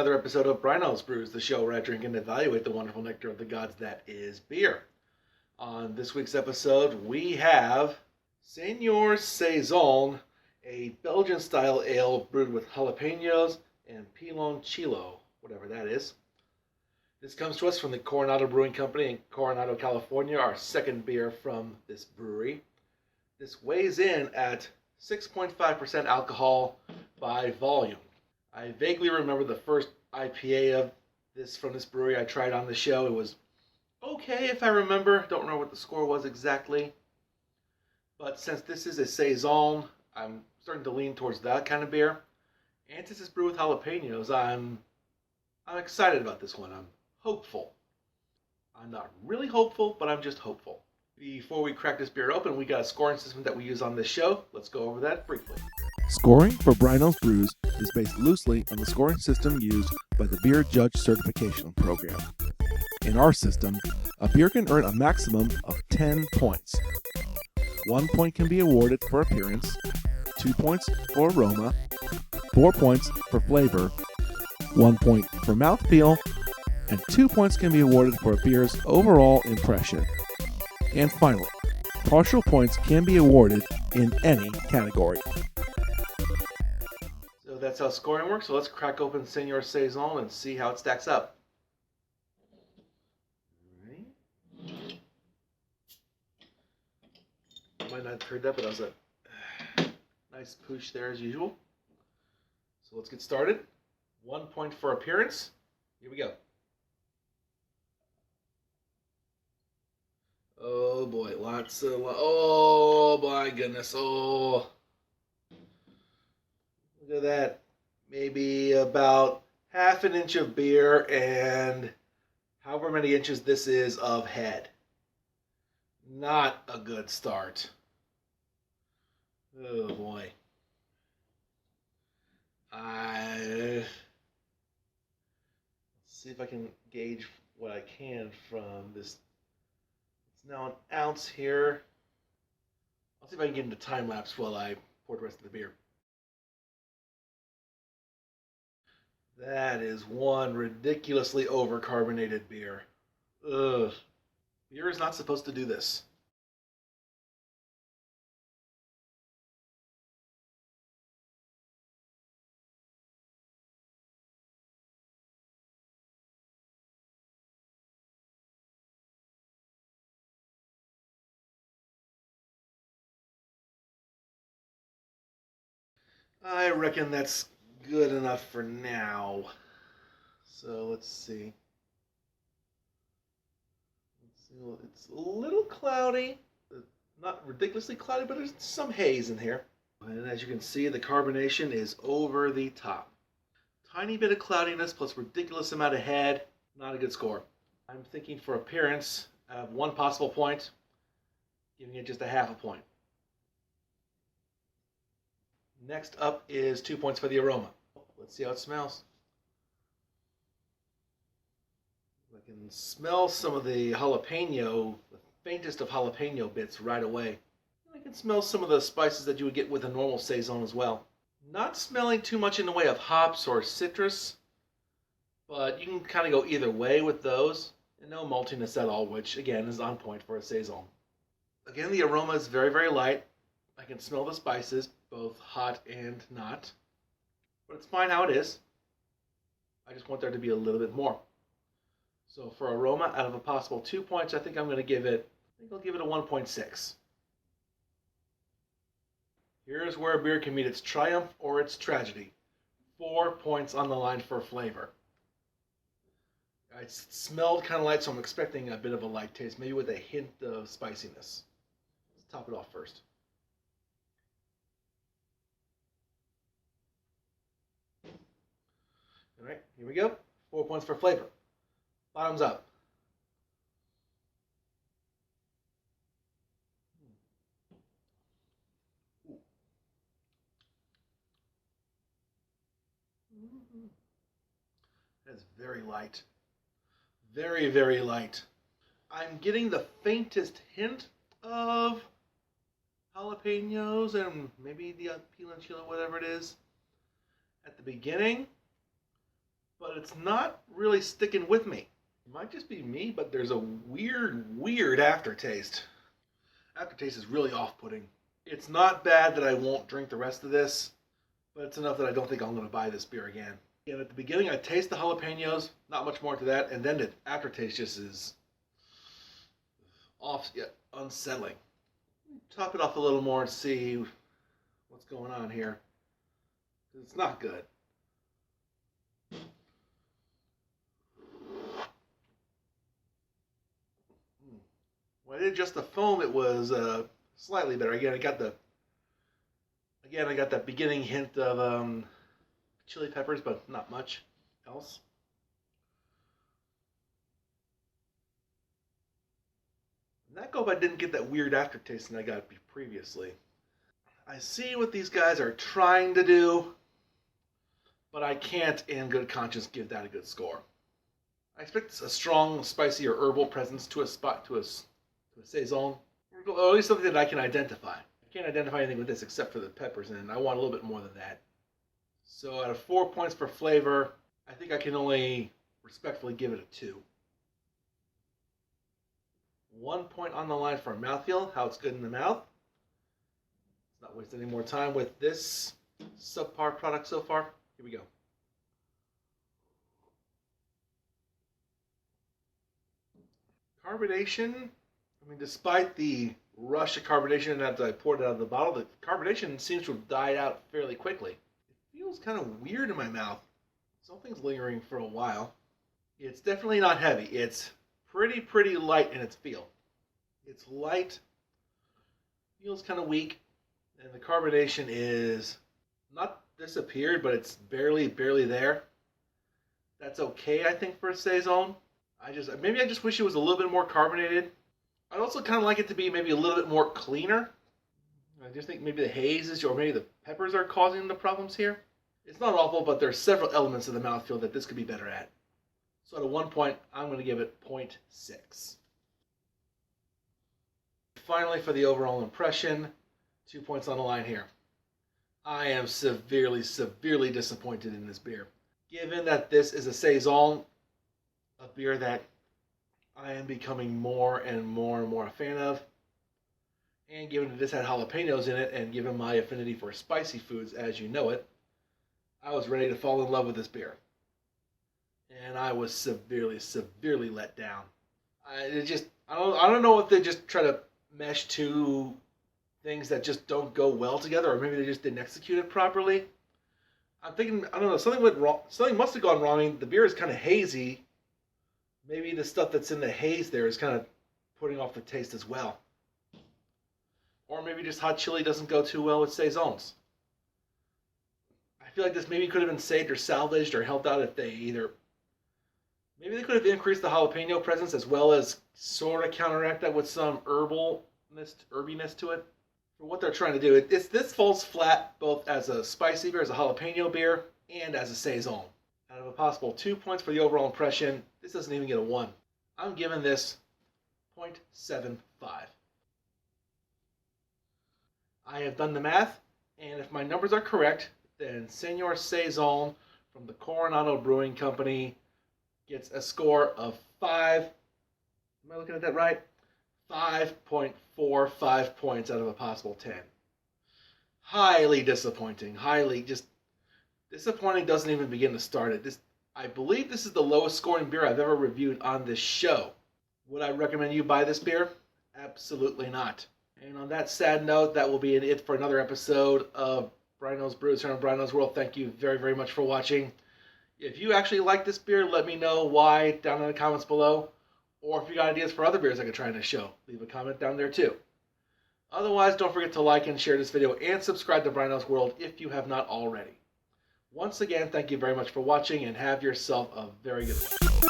another episode of Bryno's Brews, the show where I drink and evaluate the wonderful nectar of the gods that is beer. On this week's episode, we have Senor Saison, a Belgian-style ale brewed with jalapenos and piloncillo, whatever that is. This comes to us from the Coronado Brewing Company in Coronado, California, our second beer from this brewery. This weighs in at 6.5% alcohol by volume. I vaguely remember the first IPA of this from this brewery I tried on the show. It was okay if I remember. Don't remember what the score was exactly. But since this is a Saison, I'm starting to lean towards that kind of beer. And since it's brewed with jalapenos, I'm excited about this one. I'm hopeful. I'm not really hopeful, but I'm just hopeful. Before we crack this beer open, we got a scoring system that we use on this show. Let's go over that briefly. Scoring for Bryno's Brews is based loosely on the scoring system used by the Beer Judge Certification Program. In our system, a beer can earn a maximum of 10 points. 1 point can be awarded for appearance, 2 points for aroma, 4 points for flavor, 1 point for mouthfeel, and 2 points can be awarded for a beer's overall impression. And finally, partial points can be awarded in any category. So that's how scoring works. So let's crack open Senor Saison and see how it stacks up. Alright. Might not have heard that, but that was a nice push there as usual. So let's get started. 1 point for appearance. Here we go. Oh boy, oh my goodness, oh. Look at that. Maybe about half an inch of beer and however many inches this is of head. Not a good start. Oh boy. Let's see if I can gauge what I can from this. It's now an ounce here. I'll see if I can get into time lapse while I pour the rest of the beer. That is one ridiculously overcarbonated beer. Ugh. Beer is not supposed to do this. I reckon that's good enough for now. So let's see. It's a little cloudy. Not ridiculously cloudy, but there's some haze in here. And as you can see, the carbonation is over the top. Tiny bit of cloudiness plus ridiculous amount of head. Not a good score. I'm thinking for appearance, I have 1 possible point, giving it just a half a point. Next up is 2 points for the aroma. Let's see how it smells. I can smell some of the jalapeno, the faintest of jalapeno bits right away. I can smell some of the spices that you would get with a normal Saison as well. Not smelling too much in the way of hops or citrus, but you can kind of go either way with those. And no maltiness at all, which again is on point for a Saison. Again, the aroma is very, very light. I can smell the spices, both hot and not. But it's fine how it is. I just want there to be a little bit more. So for aroma, out of a possible 2 points, I think I'll give it a 1.6. Here's where a beer can meet its triumph or its tragedy. 4 points on the line for flavor. It smelled kind of light, so I'm expecting a bit of a light taste, maybe with a hint of spiciness. Let's top it off first. All right, here we go. 4 points for flavor. Bottoms up. That's very light. Very, very light. I'm getting the faintest hint of jalapenos and maybe the piloncillo, whatever it is, at the beginning. but it's not really sticking with me. It might just be me, but there's a weird aftertaste. Aftertaste is really off-putting. It's not bad that I won't drink the rest of this, but it's enough that I don't think I'm going to buy this beer again. And at the beginning, I taste the jalapenos, not much more to that, and then the aftertaste just is off, yeah, unsettling. Top it off a little more and see what's going on here. It's not good. When I did just the foam, it was slightly better. Again, I got that beginning hint of chili peppers, but not much else. And that go if I didn't get that weird aftertaste that I got previously. I see what these guys are trying to do, but I can't in good conscience give that a good score. I expect a strong, spicy, or herbal presence to a saison, or at least something that I can identify. I can't identify anything with this except for the peppers, and I want a little bit more than that. So out of 4 points for flavor, I think I can only respectfully give it a 2. 1 point on the line for mouthfeel, how it's good in the mouth. Let's not waste any more time with this subpar product so far. Here we go. Carbonation, I mean, despite the rush of carbonation after I poured it out of the bottle, the carbonation seems to have died out fairly quickly. It feels kind of weird in my mouth. Something's lingering for a while. It's definitely not heavy. It's pretty light in its feel. It's light, feels kind of weak, and the carbonation is not disappeared, but it's barely there. That's okay, I think, for a saison. Maybe I just wish it was a little bit more carbonated. I'd also kind of like it to be maybe a little bit more cleaner. I just think maybe the hazes or maybe the peppers are causing the problems here. It's not awful, but there's several elements of the mouthfeel that this could be better at. So at a 1 point, I'm going to give it 0.6. Finally, for the overall impression, 2 points on the line here. I am severely disappointed in this beer. Given that this is a saison, a beer that I am becoming more and more a fan of, and given that this had jalapenos in it, and given my affinity for spicy foods as you know it, I was ready to fall in love with this beer. And I was severely let down. I don't know if they just try to mesh two things that just don't go well together, or maybe they just didn't execute it properly. I'm thinking, I don't know, something went wrong. Something must have gone wrong. I mean, the beer is kind of hazy. Maybe the stuff that's in the haze there is kind of putting off the taste as well. Or maybe just hot chili doesn't go too well with saisons. I feel like this maybe could have been saved or salvaged or helped out if they either... Maybe they could have increased the jalapeno presence as well as sort of counteract that with some herbiness to it. For what they're trying to do, this falls flat both as a spicy beer, as a jalapeno beer, and as a saison. Out of a possible 2 points for the overall impression, this doesn't even get a 1. I'm giving this 0.75. I have done the math, and if my numbers are correct, then Senor Saison from the Coronado Brewing Company gets a score of 5. Am I looking at that right? 5.45 points out of a possible 10. Highly disappointing. Disappointing doesn't even begin to start it. I believe this is the lowest scoring beer I've ever reviewed on this show. Would I recommend you buy this beer? Absolutely not. And on that sad note, that will be it for another episode of Bryno's Brews here on Bryno's World. Thank you very much for watching. If you actually like this beer, let me know why down in the comments below. Or if you got ideas for other beers I could try in the show, leave a comment down there too. Otherwise, don't forget to like and share this video and subscribe to Bryno's World if you have not already. Once again, thank you very much for watching and have yourself a very good one.